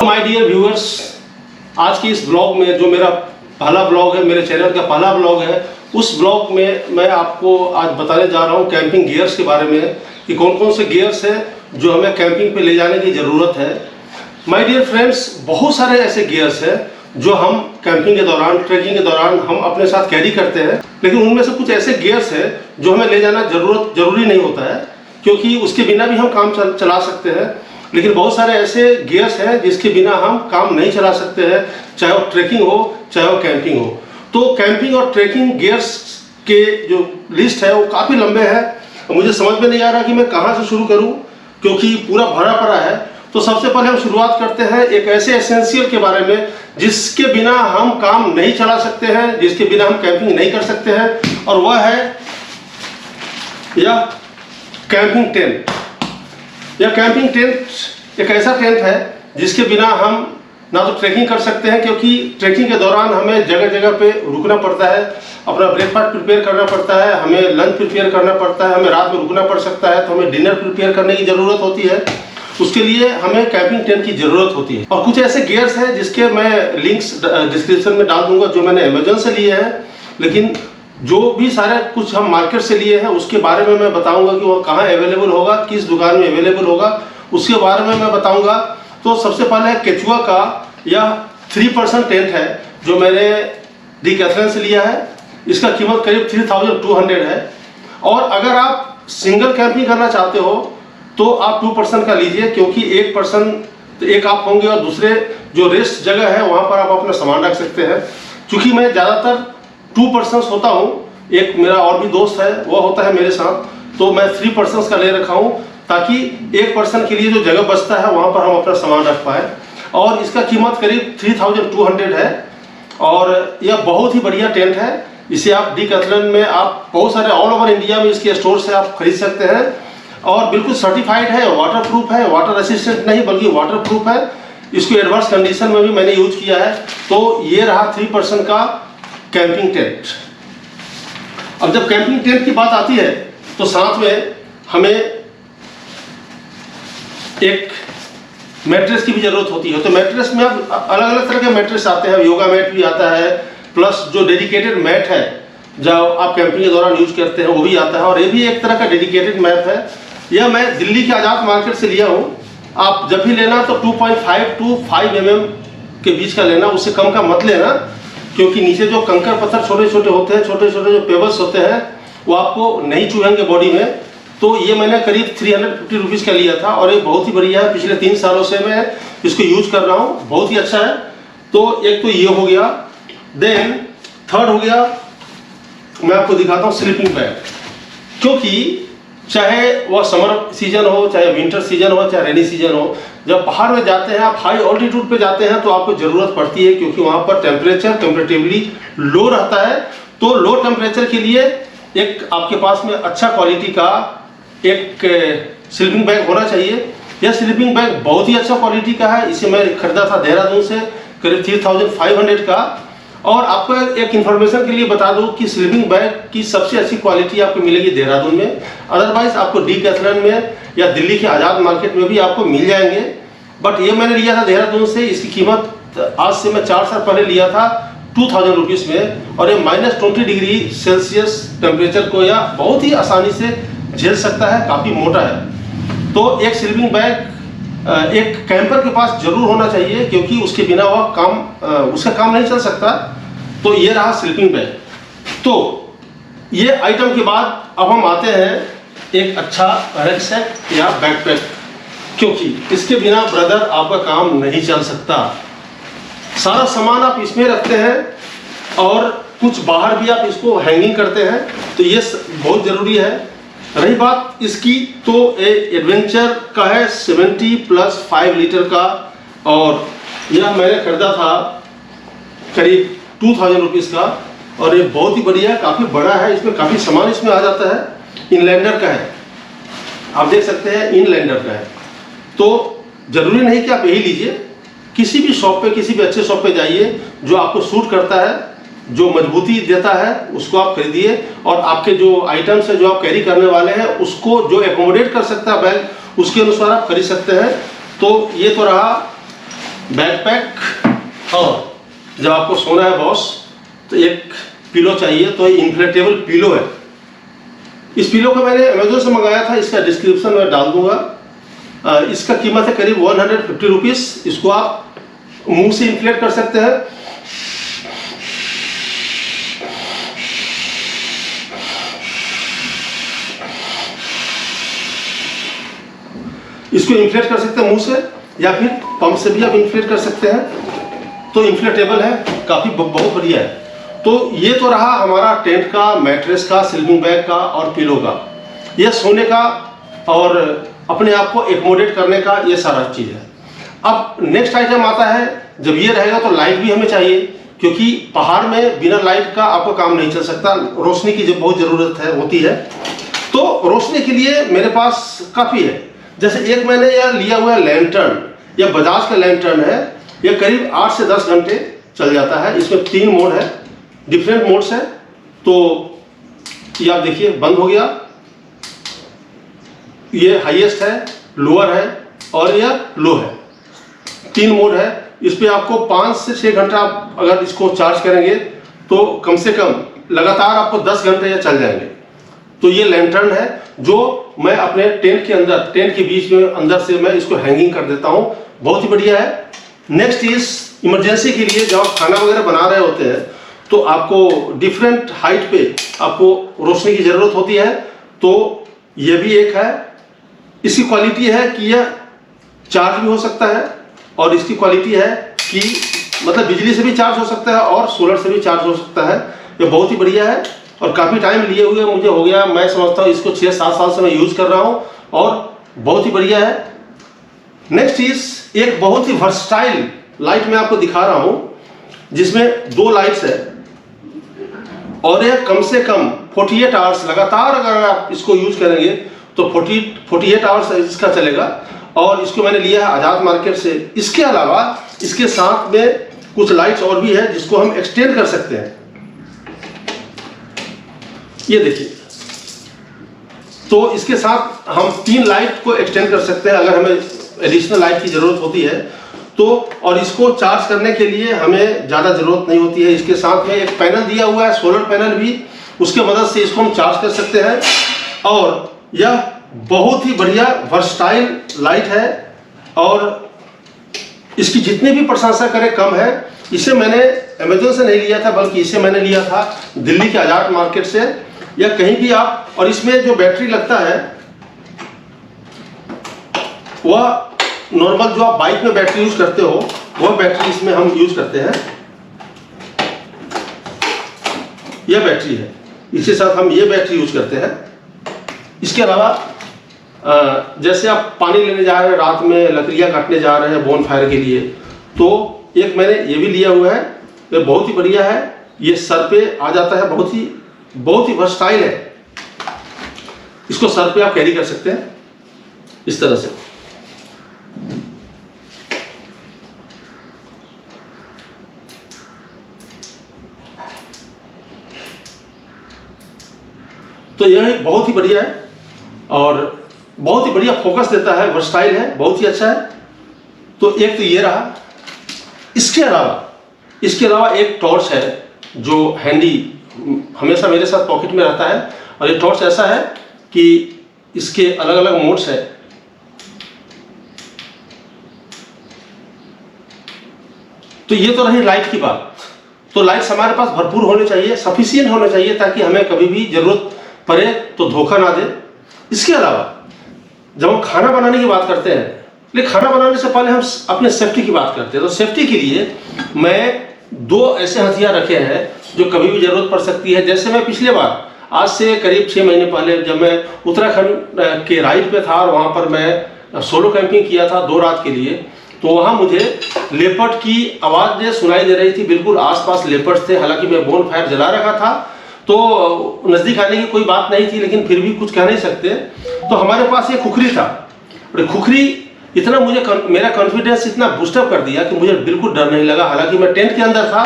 My dear viewers, आज की इस ब्लॉग में जो मेरा पहला ब्लॉग है, मेरे चैनल का पहला ब्लॉग है, उस ब्लॉग में मैं आपको आज बताने जा रहा हूँ कैंपिंग गियर्स के बारे में कि कौन कौन से गियर्स हैं जो हमें कैंपिंग पे ले जाने की ज़रूरत है। माय डियर फ्रेंड्स, बहुत सारे ऐसे गियर्स हैं जो हम कैंपिंग के दौरान, ट्रैकिंग के दौरान हम अपने साथ कैरी करते हैं, लेकिन उनमें से कुछ ऐसे गियर्स हैं जो हमें ले जाना जरूरी नहीं होता है, क्योंकि उसके बिना भी हम काम चला सकते हैं। लेकिन बहुत सारे ऐसे गियर्स हैं जिसके बिना हम काम नहीं चला सकते हैं, चाहे वो ट्रैकिंग हो चाहे वो कैंपिंग हो। तो कैंपिंग और ट्रैकिंग गियर्स के जो लिस्ट है वो काफ़ी लंबे है, मुझे समझ में नहीं आ रहा कि मैं कहाँ से शुरू करूँ, क्योंकि पूरा भरा पड़ा है। तो सबसे पहले हम शुरुआत करते हैं एक ऐसे एसेंशियल के बारे में जिसके बिना हम काम नहीं चला सकते हैं, जिसके बिना हम कैंपिंग नहीं कर सकते हैं, और वह है यह कैंपिंग टेंट। यह कैंपिंग टेंट एक ऐसा टेंट है जिसके बिना हम ना तो ट्रैकिंग कर सकते हैं, क्योंकि ट्रैकिंग के दौरान हमें जगह जगह पे रुकना पड़ता है, अपना ब्रेकफास्ट प्रिपेयर करना पड़ता है, हमें लंच प्रिपेयर करना पड़ता है, हमें रात में रुकना पड़ सकता है, तो हमें डिनर प्रिपेयर करने की ज़रूरत होती है। उसके लिए हमें कैंपिंग टेंट की ज़रूरत होती है। और कुछ ऐसे गियर्स हैं जिसके मैं लिंक्स डिस्क्रिप्शन में डाल दूंगा जो मैंने अमेजोन से लिए हैं, लेकिन जो भी सारे कुछ हम मार्केट से लिए हैं उसके बारे में मैं बताऊंगा कि वो कहाँ अवेलेबल होगा, किस दुकान में अवेलेबल होगा, उसके बारे में मैं बताऊंगा। तो सबसे पहले केचुआ का यह 3% टेंट है जो मैंने डिकैथलॉन से लिया है। इसका कीमत करीब 3200 है, और अगर आप सिंगल कैंपिंग करना चाहते हो तो आप 2% का लीजिए, क्योंकि 1% तो एक आप होंगे और दूसरे जो रेस्ट जगह है वहाँ पर आप अपना सामान रख सकते हैं। चूँकि मैं ज़्यादातर 2% होता हूँ, एक मेरा और भी दोस्त है वो होता है मेरे साथ, तो मैं 3% का ले रखा हूँ ताकि 1% के लिए जो जगह बचता है वहाँ पर हम अपना सामान रख पाए। और इसका कीमत करीब 3200 है, और यह बहुत ही बढ़िया टेंट है। इसे आप डिकैथलॉन में आप बहुत सारे ऑल ओवर इंडिया में इसके स्टोर से आप खरीद सकते हैं, और बिल्कुल सर्टिफाइड है, वाटर प्रूफ है, वाटर रेसिस्टेंट नहीं बल्कि वाटर प्रूफ है। इसको एडवर्स कंडीशन में भी मैंने यूज किया है। तो ये रहा 3% का कैंपिंग टेंट। अब जब कैंपिंग टेंट की बात आती है तो साथ में हमें एक मैट्रेस की भी जरूरत होती है। तो मैट्रेस में अब अलग अलग तरह के मैट्रेस आते हैं, योगा मैट भी आता है, प्लस जो डेडिकेटेड मैट है जो आप कैंपिंग के दौरान यूज करते हैं वो भी आता है, और ये भी एक तरह का डेडिकेटेड मैट है। यह मैं दिल्ली के आज़ाद मार्केट से लिया हूँ। आप जब भी लेना तो 2.5 to 5 mm के बीच का लेना, उससे कम का मत लेना, क्योंकि नीचे जो कंकर पत्थर छोटे छोटे होते हैं, छोटे छोटे जो पेबल्स होते हैं, वो आपको नहीं चुभेंगे बॉडी में। तो ये मैंने करीब 350 रुपीज़ का लिया था, और ये बहुत ही बढ़िया है। पिछले 3 सालों से मैं इसको यूज कर रहा हूँ, बहुत ही अच्छा है। तो एक तो ये हो गया। देन थर्ड हो गया, मैं आपको दिखाता हूँ स्लीपिंग बैग। क्योंकि चाहे वह समर सीजन हो, चाहे विंटर सीजन हो, चाहे रेनी सीजन हो, जब पहाड़ में जाते हैं, आप हाई ऑल्टीट्यूड पे जाते हैं, तो आपको ज़रूरत पड़ती है, क्योंकि वहाँ पर टेम्परेचर कंपेरेटिवली लो रहता है। तो लो टेम्परेचर के लिए एक आपके पास में अच्छा क्वालिटी का एक स्लीपिंग बैग होना चाहिए। यह स्लीपिंग बैग बहुत ही अच्छा क्वालिटी का है। इसे मैं खरीदा था देहरादून से, करीब 3500 का। और आपको एक इन्फॉर्मेशन के लिए बता दूं कि स्लीपिंग बैग की सबसे अच्छी क्वालिटी आपको मिलेगी देहरादून में, अदरवाइज आपको डिकैथलॉन में या दिल्ली के आज़ाद मार्केट में भी आपको मिल जाएंगे। बट ये मैंने लिया था देहरादून से। इसकी कीमत आज से मैं 4 साल पहले लिया था 2000 रुपीज़ में, और ये -20 डिग्री सेल्सियस टेम्परेचर को या बहुत ही आसानी से झेल सकता है, काफ़ी मोटा है। तो एक स्लीपिंग बैग एक कैंपर के पास जरूर होना चाहिए, क्योंकि उसके बिना वह उसका काम नहीं चल सकता। तो ये रहा स्लीपिंग बैग। तो ये आइटम के बाद अब हम आते हैं एक अच्छा रैकसैक या बैकपैक, क्योंकि इसके बिना ब्रदर आपका काम नहीं चल सकता। सारा सामान आप इसमें रखते हैं, और कुछ बाहर भी आप इसको हैंगिंग करते हैं, तो ये बहुत ज़रूरी है। रही बात इसकी, तो एडवेंचर का है 70 + 5 लीटर का, और यह मैंने खरीदा था करीब 2000 रुपीज़ का, और ये बहुत ही बढ़िया, काफ़ी बड़ा है, इसमें काफ़ी सामान इसमें आ जाता है। इनलैंडर का है, आप देख सकते हैं इनलैंडर का है। तो ज़रूरी नहीं कि आप यही लीजिए, किसी भी शॉप पे, किसी भी अच्छे शॉप पे जाइए, जो आपको सूट करता है, जो मजबूती देता है, उसको आप खरीदिए। और आपके जो आइटम्स है जो आप कैरी करने वाले हैं, उसको जो एकोमोडेट कर सकता है बैग, उसके अनुसार आप खरीद सकते हैं। तो ये तो रहा बैकपैक, और जब आपको सोना है बॉस तो एक पिलो चाहिए, तो ये इन्फ्लेटेबल पिलो है। इस पिलो को मैंने अमेजोन से मंगाया था, इसका डिस्क्रिप्शन में डाल दूंगा। इसका कीमत है करीब 150 रुपीज़। इसको आप मुंह से इन्फ्लेट कर सकते हैं। इसको इन्फ्लेट कर सकते हैं मुंह से, या फिर पंप से भी आप इन्फ्लेट कर सकते हैं। तो इन्फ्लेटेबल है, काफ़ी बहुत बढ़िया है। तो ये तो रहा हमारा टेंट का, मैट्रेस का, स्लीपिंग बैग का और पिलो का। ये सोने का और अपने आप को एकोमोडेट करने का ये सारा चीज़ है। अब नेक्स्ट आइटम आता है, जब ये रहेगा तो लाइट भी हमें चाहिए, क्योंकि पहाड़ में बिना लाइट का आपका काम नहीं चल सकता। रोशनी की जब बहुत ज़रूरत होती है, तो रोशनी के लिए मेरे पास काफ़ी है। जैसे एक मैंने यह लिया हुआ है लैंटर्न, यह बजाज का लैंटर्न है। यह करीब 8 से 10 घंटे चल जाता है। इसमें 3 मोड है, डिफरेंट मोड्स है। तो ये आप देखिए बंद हो गया, ये हाईएस्ट है, लोअर है और यह लो है। 3 मोड है। इस पे आपको 5 से 6 घंटा आप अगर इसको चार्ज करेंगे तो कम से कम लगातार आपको 10 घंटे या चल जाएंगे। तो ये लैंटर्न है जो मैं अपने टेंट के अंदर, टेंट के बीच में अंदर से मैं इसको हैंगिंग कर देता हूँ। बहुत ही बढ़िया है। नेक्स्ट इज इमरजेंसी के लिए, जब आप खाना वगैरह बना रहे होते हैं तो आपको डिफरेंट हाइट पे आपको रोशनी की ज़रूरत होती है। तो ये भी एक है। इसकी क्वालिटी है कि यह चार्ज भी हो सकता है, और इसकी क्वालिटी है कि मतलब बिजली से भी चार्ज हो सकता है और सोलर से भी चार्ज हो सकता है। ये बहुत ही बढ़िया है और काफ़ी टाइम लिए हुए मुझे हो गया। मैं समझता हूँ इसको 6-7 साल से मैं यूज़ कर रहा हूँ और बहुत ही बढ़िया है। नेक्स्ट इज एक बहुत ही वर्सटाइल लाइट मैं आपको दिखा रहा हूँ, जिसमें 2 लाइट्स है और यह कम से कम 48 आवर्स लगातार अगर आप इसको यूज करेंगे तो 48 आवर्स इसका चलेगा। और इसको मैंने लिया है आज़ाद मार्केट से। इसके अलावा इसके साथ में कुछ लाइट्स और भी है जिसको हम एक्सटेंड कर सकते हैं। ये देखिए, तो इसके साथ हम 3 लाइट को एक्सटेंड कर सकते हैं अगर हमें एडिशनल लाइट की ज़रूरत होती है तो। और इसको चार्ज करने के लिए हमें ज़्यादा ज़रूरत नहीं होती है। इसके साथ में एक पैनल दिया हुआ है, सोलर पैनल भी, उसके मदद से इसको हम चार्ज कर सकते हैं। और यह बहुत ही बढ़िया वर्सटाइल लाइट है और इसकी जितनी भी प्रशंसा करें कम है। इसे मैंने अमेजोन से नहीं लिया था, बल्कि इसे मैंने लिया था दिल्ली के आज़ाद मार्केट से, या कहीं भी आप। और इसमें जो बैटरी लगता है वह नॉर्मल जो आप बाइक में बैटरी यूज करते हो वह बैटरी इसमें हम यूज करते हैं। यह बैटरी है, इसके साथ हम ये बैटरी यूज करते हैं। इसके अलावा जैसे आप पानी लेने जा रहे हैं, रात में लकड़ियाँ काटने जा रहे हैं बोन फायर के लिए, तो एक मैंने ये भी लिया हुआ है। ये बहुत ही बढ़िया है। ये सर पे आ जाता है, बहुत ही वर्सटाइल है। इसको सर पे आप कैरी कर सकते हैं इस तरह से। तो यह बहुत ही बढ़िया है और बहुत ही बढ़िया फोकस देता है, वर्सटाइल है, बहुत ही अच्छा है। तो एक तो ये रहा। इसके अलावा एक टॉर्च है जो हैंडी हमेशा मेरे साथ पॉकेट में रहता है। और ये टॉर्च ऐसा है कि इसके अलग अलग मोड्स है। तो ये तो रही लाइट की बात। तो लाइट्स हमारे पास भरपूर होने चाहिए, सफिशिएंट होने चाहिए, ताकि हमें कभी भी जरूरत पड़े तो धोखा ना दे। इसके अलावा जब हम खाना बनाने की बात करते हैं, लेकिन खाना बनाने से पहले हम अपने सेफ्टी की बात करते हैं। तो सेफ्टी के लिए मैं 2 ऐसे हथियार रखे हैं जो कभी भी जरूरत पड़ सकती है। जैसे मैं पिछले बार, आज से करीब 6 महीने पहले, जब मैं उत्तराखंड के राइड पे था और वहाँ पर मैं सोलो कैंपिंग किया था 2 रात के लिए, तो वहाँ मुझे लेपर्ड की आवाज़ सुनाई दे रही थी। बिल्कुल आसपास लेपर्ड्स थे। हालांकि मैं बोन फायर जला रखा था तो नज़दीक आने की कोई बात नहीं थी, लेकिन फिर भी कुछ कह नहीं सकते। तो हमारे पास ये खुखरी था और खुखरी इतना मेरा कॉन्फिडेंस इतना बूस्टअप कर दिया कि मुझे बिल्कुल डर नहीं लगा। हालांकि मैं टेंट के अंदर था।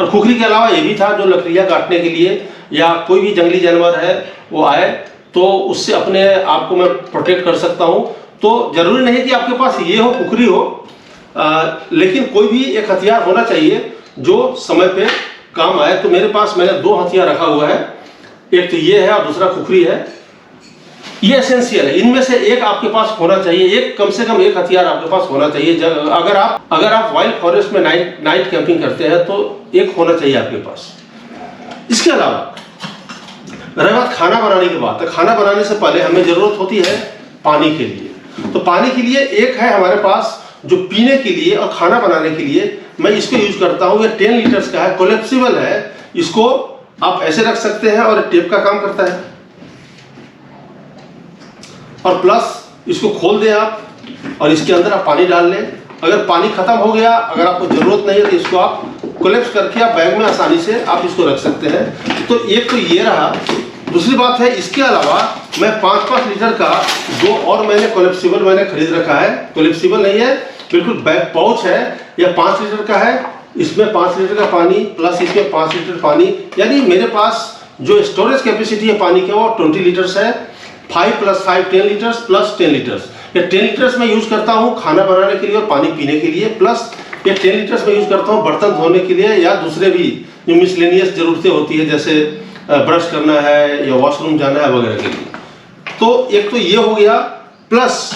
और खुखरी के अलावा ये भी था जो लकड़ियाँ काटने के लिए या कोई भी जंगली जानवर है वो आए तो उससे अपने आप को मैं प्रोटेक्ट कर सकता हूँ। तो ज़रूरी नहीं कि आपके पास ये हो, खुखरी हो, लेकिन कोई भी एक हथियार होना चाहिए जो समय पे काम आए। तो मेरे पास मैंने 2 हथियार रखा हुआ है, एक तो ये है और दूसरा खुखरी है। ये एसेंशियल है, इनमें से एक आपके पास होना चाहिए, एक कम से कम एक हथियार आपके पास होना चाहिए। अगर आप वाइल्ड फॉरेस्ट में नाइट कैंपिंग करते हैं तो एक होना चाहिए आपके पास। इसके अलावा रही बात खाना बनाने की बात, तो खाना बनाने से पहले हमें जरूरत होती है पानी के लिए। तो पानी के लिए एक है हमारे पास जो पीने के लिए और खाना बनाने के लिए मैं इसको यूज करता हूँ। ये 10 लीटर्स का है, कोलेप्सिबल है। इसको आप ऐसे रख सकते हैं और टेप का काम करता है। और प्लस इसको खोल दें आप और इसके अंदर आप पानी डाल लें। अगर पानी खत्म हो गया, अगर आपको जरूरत नहीं है तो इसको आप कोलेप्स करके आप बैग में आसानी से आप इसको रख सकते हैं। तो एक तो ये रहा। दूसरी बात है, इसके अलावा मैं 5-5 लीटर का 2 और मैंने कोलेप्सिबल मैंने खरीद रखा है। कोलेप्सिबल नहीं है, बिल्कुल बैग पाउच है। यह 5 लीटर का है, इसमें 5 लीटर का पानी प्लस इसमें 5 लीटर पानी, यानी मेरे पास जो स्टोरेज कैपेसिटी है पानी का वो 20 लीटर्स है। 5 + 5 10 लीटर्स प्लस 10 लीटर्स। ये 10 लीटर्स मैं यूज करता हूँ खाना बनाने के लिए और पानी पीने के लिए, प्लस ये 10 लीटर्स मैं यूज करता हूँ बर्तन धोने के लिए या दूसरे भी जो मिसलेनियस जरूरतें होती है, जैसे ब्रश करना है या वॉशरूम जाना है वगैरह के लिए। तो एक तो ये हो गया, प्लस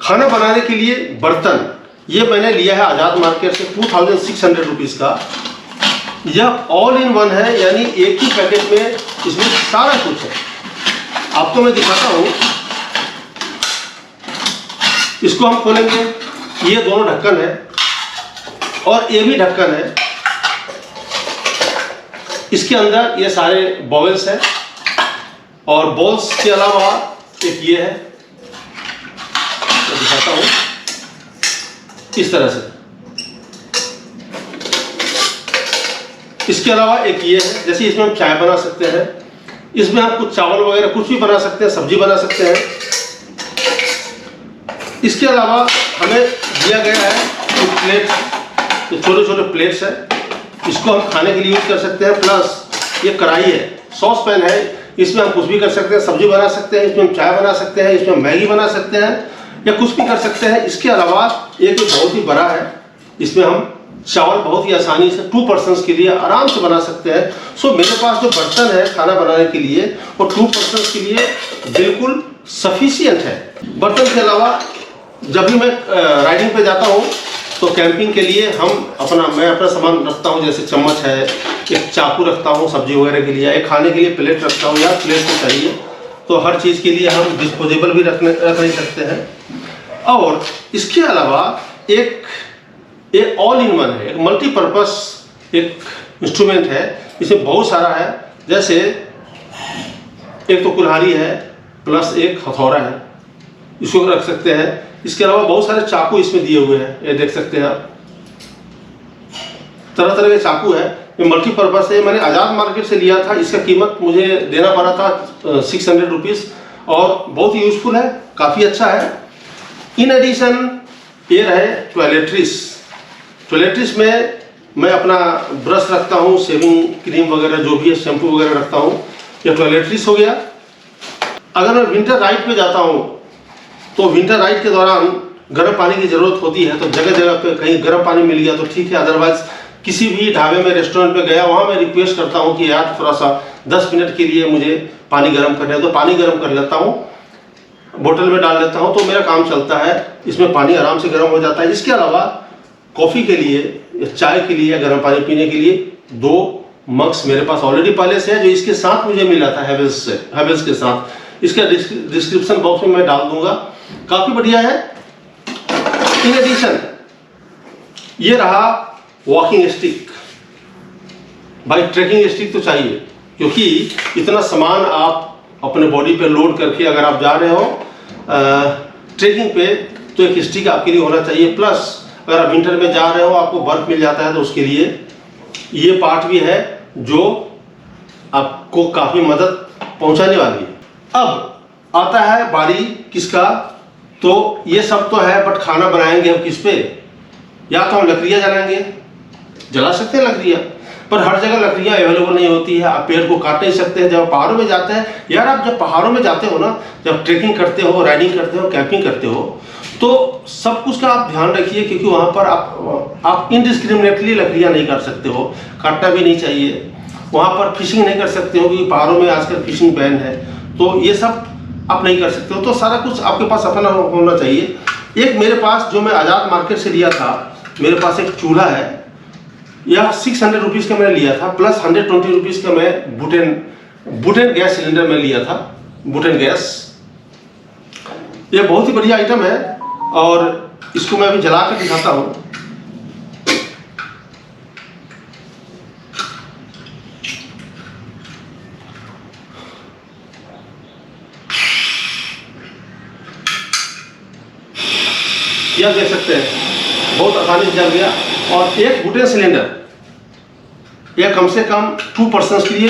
खाना बनाने के लिए बर्तन ये मैंने लिया है आजाद मार्केट से 2600 रुपीज का। यह ऑल इन वन है, यानी एक ही पैकेट में इसमें सारा कुछ है। आपको मैं दिखाता हूं, इसको हम खोलेंगे, ये दोनों ढक्कन है और ये भी ढक्कन है। इसके अंदर ये सारे बॉयल्स हैं और बॉल्स के अलावा एक ये है, तो दिखाता हूं इस तरह से। इसके अलावा एक ये है, जैसे इसमें हम चाय बना सकते हैं, इसमें आप कुछ चावल वगैरह कुछ भी बना सकते हैं, सब्जी बना सकते हैं। इसके अलावा हमें दिया गया है कुछ प्लेट, जो छोटे छोटे प्लेट्स है, इसको हम खाने के लिए यूज कर सकते हैं। प्लस ये कढ़ाई है, सॉस पैन है, इसमें हम कुछ भी कर सकते हैं, सब्जी बना सकते हैं, इसमें हम चाय बना सकते हैं, इसमें मैगी बना सकते हैं या कुछ भी कर सकते हैं। इसके अलावा एक बहुत ही बड़ा है, इसमें हम चावल बहुत ही आसानी से 2 पर्सन्स के लिए आराम से बना सकते हैं। सो मेरे पास जो बर्तन है खाना बनाने के लिए वो 2 पर्सन्स के लिए बिल्कुल सफिशियंट है। बर्तन के अलावा जब भी मैं राइडिंग पे जाता हूँ तो कैंपिंग के लिए मैं अपना सामान रखता हूँ, जैसे चम्मच है, एक चाकू रखता हूँ सब्जी वगैरह के लिए, एक खाने के लिए प्लेट रखता हूँ, यार प्लेट तो चाहिए। तो हर चीज़ के लिए हम डिस्पोजेबल भी रख नहीं सकते हैं। और इसके अलावा एक ऑल इन वन है, एक मल्टीपर्पस एक इंस्ट्रूमेंट है, इसमें बहुत सारा है। जैसे एक तो कुल्हाड़ी है प्लस एक हथौड़ा है, इसको रख सकते हैं। इसके अलावा बहुत सारे चाकू इसमें दिए हुए हैं, ये देख सकते हैं आप, तरह तरह के चाकू है। ये मल्टीपर्पस है, मैंने आजाद मार्केट से लिया था। इसका कीमत मुझे देना पड़ा था 600 रुपीज़ और बहुत ही यूजफुल है, काफ़ी अच्छा है। इन एडिशन ये रहे टॉयलेट्रीज में मैं अपना ब्रश रखता हूँ, शेविंग क्रीम वगैरह जो भी है, शैम्पू वगैरह रखता हूँ। ये टॉयलेट्रीज हो गया। अगर मैं विंटर राइड पे जाता हूँ तो विंटर राइड के दौरान गर्म पानी की ज़रूरत होती है, तो जगह जगह पे कहीं गर्म पानी मिल गया तो ठीक है, अदरवाइज किसी भी ढाबे में रेस्टोरेंट पे गया, वहाँ मैं रिक्वेस्ट करता हूँ कि यार थोड़ा सा 10 मिनट के लिए मुझे पानी गर्म करना है, तो पानी गर्म कर लेता हूँ, बोतल में डाल लेता हूँ, तो मेरा काम चलता है। इसमें पानी आराम से गर्म हो जाता है। इसके अलावा कॉफ़ी के लिए या चाय के लिए या गर्म पानी पीने के लिए 2 मग्स मेरे पास ऑलरेडी पहले से है, जो इसके साथ मुझे मिला था हैवेल्स के साथ। इसका डिस्क्रिप्शन बॉक्स में मैं डाल दूंगा, काफ़ी बढ़िया है। इन एडिशन ये रहा वॉकिंग स्टिक। भाई ट्रैकिंग स्टिक तो चाहिए, क्योंकि इतना सामान आप अपने बॉडी पे लोड करके अगर आप जा रहे हो ट्रैकिंग पे, तो एक स्टिक आपके लिए होना चाहिए। प्लस अगर आप विंटर में जा रहे हो, आपको बर्फ मिल जाता है, तो उसके लिए ये पार्ट भी है जो आपको काफ़ी मदद पहुंचाने वाली है। अब आता है बारी किसका, तो ये सब तो है, बट खाना बनाएंगे हम किस पे? या तो हम लकड़ियाँ जलाएंगे, जला सकते हैं लकड़ियाँ, पर हर जगह लकड़ियाँ अवेलेबल नहीं होती है, आप पेड़ को काट नहीं सकते हैं। जब पहाड़ों में जाते हैं यार, आप जब पहाड़ों में जाते हो ना, जब ट्रेकिंग करते हो, राइडिंग करते हो, कैंपिंग करते हो, तो सब कुछ का आप ध्यान रखिए, क्योंकि वहाँ पर आप इनडिस्क्रिमिनेटली लकड़ियाँ नहीं काट सकते हो, काटना भी नहीं चाहिए। वहाँ पर फिशिंग नहीं कर सकते हो, क्योंकि पहाड़ों में आजकल फिशिंग बैन है, तो ये सब आप नहीं कर सकते हो। तो सारा कुछ आपके पास अपना होना चाहिए। एक मेरे पास जो मैं आज़ाद मार्केट से लिया था, मेरे पास एक चूल्हा है, यह 600 रुपीज़ का मैंने लिया था, प्लस 120 रुपीज़ का मैं बुटेन गैस सिलेंडर में लिया था, बुटेन गैस। ये बहुत ही बढ़िया आइटम है और इसको मैं अभी जला कर दिखाता हूँ। यह देख सकते हैं, बहुत आसानी से जल गया। और एक बुटेन सिलेंडर यह कम से कम 2 पर्सन्स के लिए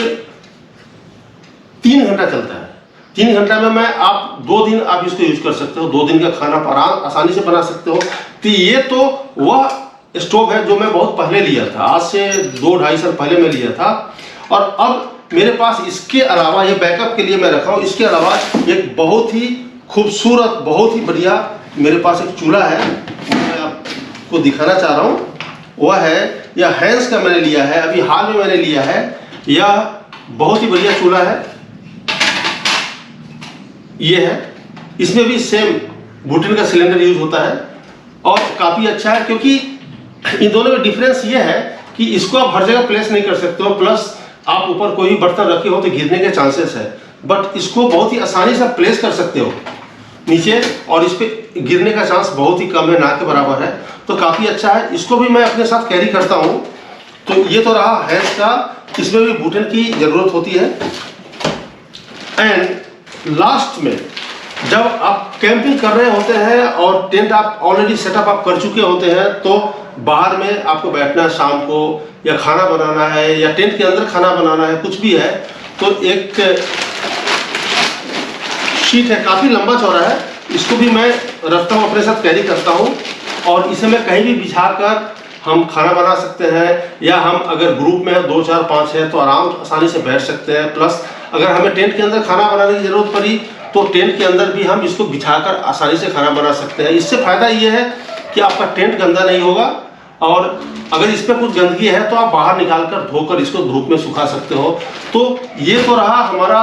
3 घंटा चलता है। 3 घंटा में आप 2 दिन आप इसको यूज कर सकते हो, 2 दिन का खाना आसानी से बना सकते हो। तो ये तो वह स्टोव है जो मैं बहुत पहले लिया था, आज से 2-2.5 साल पहले मैं लिया था। और अब मेरे पास इसके अलावा, ये बैकअप के लिए मैं रखा हूँ, इसके अलावा एक बहुत ही खूबसूरत, बहुत ही बढ़िया मेरे पास एक चूल्हा है, मैं आपको दिखाना चाह रहा हूँ। वह है, यह हैंस का मैंने लिया है, अभी हाल में मैंने लिया है। यह बहुत ही बढ़िया चूल्हा है, ये है। इसमें भी सेम बुटेन का सिलेंडर यूज होता है और काफ़ी अच्छा है, क्योंकि इन दोनों में डिफरेंस ये है कि इसको आप हर जगह प्लेस नहीं कर सकते हो, प्लस आप ऊपर कोई भी बर्तन रखे हो तो गिरने के चांसेस है। बट इसको बहुत ही आसानी से प्लेस कर सकते हो नीचे, और इस पे गिरने का चांस बहुत ही कम है, ना के बराबर है। तो काफ़ी अच्छा है, इसको भी मैं अपने साथ कैरी करता हूँ। तो ये तो रहा हैंस का, इसमें भी बुटेन की ज़रूरत होती है। एंड लास्ट में जब आप कैंपिंग कर रहे होते हैं और टेंट आप ऑलरेडी सेटअप आप कर चुके होते हैं, तो बाहर में आपको बैठना है शाम को, या खाना बनाना है, या टेंट के अंदर खाना बनाना है, कुछ भी है, तो एक शीट है, काफ़ी लंबा चौड़ा है, इसको भी मैं रखता हूँ, अपने साथ कैरी करता हूँ। और इसे मैं कहीं भी बिछाकर हम खाना बना सकते हैं, या हम अगर ग्रुप में 2, 4, 5 है तो आसानी से बैठ सकते हैं। प्लस अगर हमें टेंट के अंदर खाना बनाने की ज़रूरत पड़ी तो टेंट के अंदर भी हम इसको बिछाकर आसानी से खाना बना सकते हैं। इससे फ़ायदा ये है कि आपका टेंट गंदा नहीं होगा, और अगर इस पर कुछ गंदगी है तो आप बाहर निकाल कर धोकर इसको धूप में सुखा सकते हो। तो ये तो रहा हमारा,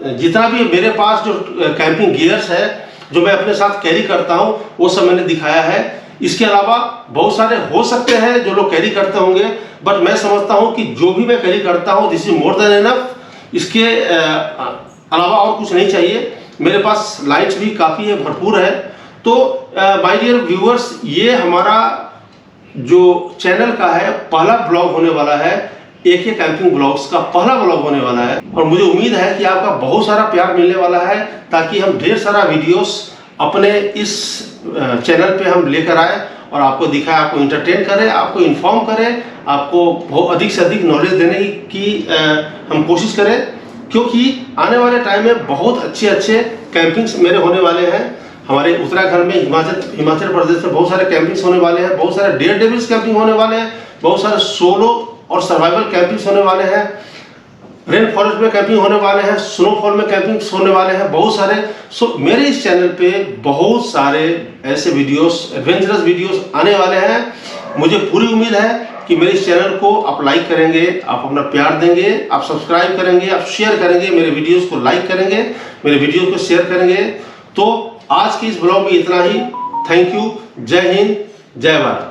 जितना भी मेरे पास जो कैंपिंग गियर्स है जो मैं अपने साथ कैरी करता हूँ, वो सब मैंने दिखाया है। इसके अलावा बहुत सारे हो सकते हैं जो लोग कैरी करते होंगे, बट मैं समझता हूँ कि जो भी मैं कैरी करता हूँ this is more than enough. इसके अलावा और कुछ नहीं चाहिए। मेरे पास लाइट्स भी काफ़ी है, भरपूर है। तो माय डियर व्यूअर्स, ये हमारा जो चैनल का है पहला ब्लॉग होने वाला है, AK कैंपिंग ब्लॉग्स का पहला ब्लॉग होने वाला है, और मुझे उम्मीद है कि आपका बहुत सारा प्यार मिलने वाला है, ताकि हम ढेर सारा वीडियोस अपने इस चैनल पे हम लेकर आए और आपको दिखाए, आपको इंटरटेन करें, आपको इन्फॉर्म करें, आपको बहुत अधिक से अधिक नॉलेज देने की हम कोशिश करें, क्योंकि आने वाले टाइम में बहुत अच्छे कैंपिंग्स मेरे होने वाले हैं। हमारे उत्तराखंड में, हिमाचल प्रदेश में बहुत सारे कैंपिंग्स होने वाले हैं, बहुत सारे डेयर डेविल्स कैंपिंग होने वाले हैं, बहुत सारे सोलो और सर्वाइवल कैंपिंग्स होने वाले हैं, रेन फॉरेस्ट में कैंपिंग होने वाले हैं, स्नोफॉल में कैंपिंग्स होने वाले हैं, बहुत सारे। मेरे इस चैनल पे बहुत सारे ऐसे वीडियोस, एडवेंचरस वीडियोस आने वाले हैं। मुझे पूरी उम्मीद है कि मेरे इस चैनल को आप लाइक करेंगे, आप अपना प्यार देंगे, आप सब्सक्राइब करेंगे, आप शेयर करेंगे, मेरे वीडियोस को लाइक करेंगे, मेरे वीडियो को शेयर करेंगे। तो आज के इस ब्लॉग में इतना ही। Thank you. जय हिंद, जय भारत।